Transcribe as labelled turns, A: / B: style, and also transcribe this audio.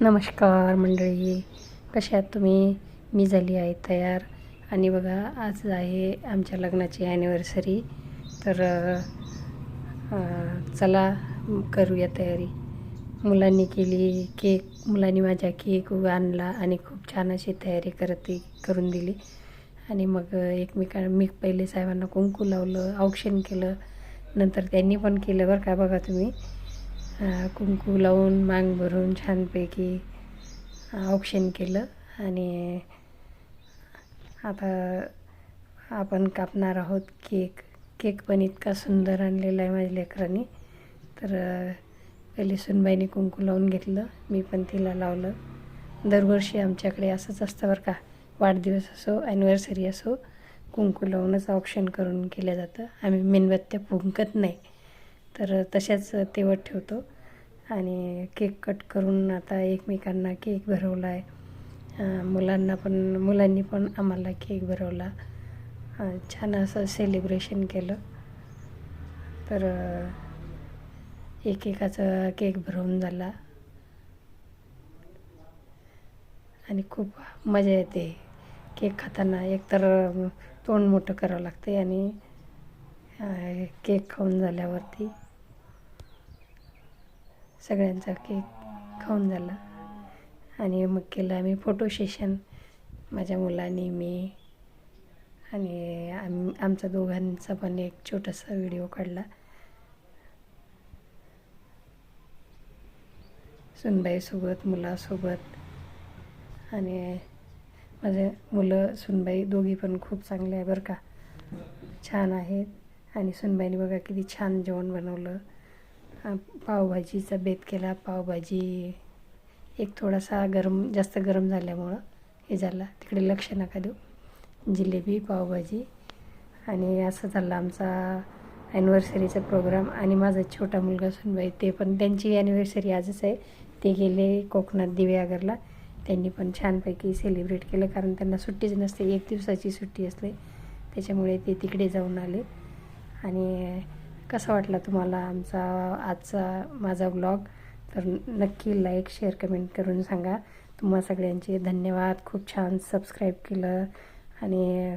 A: नमस्कार मंडळी, कशा आहात तुम्ही? मी झाली आहे तयार आणि बघा आज आहे आमच्या लग्नाची ॲनिव्हर्सरी. तर चला करूया तयारी. मुलांनी केली केक, मुलांनी माझ्या केक आणला आणि खूप छान अशी तयारी करून दिली. आणि मग मी पहिले साहेबांना कुंकू लावलं, औक्षण केलं, नंतर त्यांनी पण केलं बरं का. बघा तुम्ही, कुंकू लावून मांग भरून छानपैकी औक्षण केलं. आणि आता आपण कापणार आहोत केक. केक पण इतका सुंदर आणलेला आहे माझ्या लेकरांनी. तर पहिले सुनबाईने कुंकू लावून घेतलं, मी पण तिला लावलं. दरवर्षी आमच्याकडे असंच असतं बरं का, वाढदिवस असो ॲनिव्हर्सरी असो, कुंकू लावूनच औक्षण करून केलं जातं. आम्ही मेणबत्त्या फुंकत नाही, तर तशाच तेवत ठेवतो. आणि केक कट करून आता एकमेकांना केक भरवला आहे. मुलांनी पण आम्हाला केक भरवला. छान असं सेलिब्रेशन केलं. तर एकेकाचा केक भरवून झाला आणि खूप मजा येते केक खाताना. एकतर तोंड मोठं करावं लागते आणि केक खाऊन झाल्यावरती सगळ्यांचा केक खाऊन झाला. आणि मग केलं आम्ही फोटो सेशन, माझ्या मुलांनी, मी आणि आमचा दोघांचा पण एक छोटासा व्हिडिओ काढला. सुनबाईसोबत, मुलासोबत. आणि माझे मुलं सुनबाई दोघी पण खूप चांगले आहे बरं का, छान आहेत. आणि सुनबाईने बघा किती छान जेवण बनवलं. पावभाजीचा बेत केला. पावभाजी एक थोडासा जास्त गरम झाल्यामुळं हे झाला, तिकडे लक्ष नका देऊ. जिलेबी, पावभाजी. आणि असं झालं आमचा ॲनिव्हर्सरीचा प्रोग्राम. आणि माझा छोटा मुलगा सुनबाई, ते पण त्यांची ॲनिव्हर्सरी आजच आहे. ते गेले कोकणात दिवेआगरला. त्यांनी पण छानपैकी सेलिब्रेट केलं, कारण त्यांना सुट्टीच नसते, 1 दिवसाची सुट्टी असते, त्याच्यामुळे ते तिकडे जाऊन आले. आणि कसा वाटला तुम्हाला आजचा माझा ब्लॉग? तर नक्की लाईक, शेअर, कमेंट करून सांगा. तुम्हा सगळ्यांचे धन्यवाद. खूप छान सबस्क्राईब केलं आणि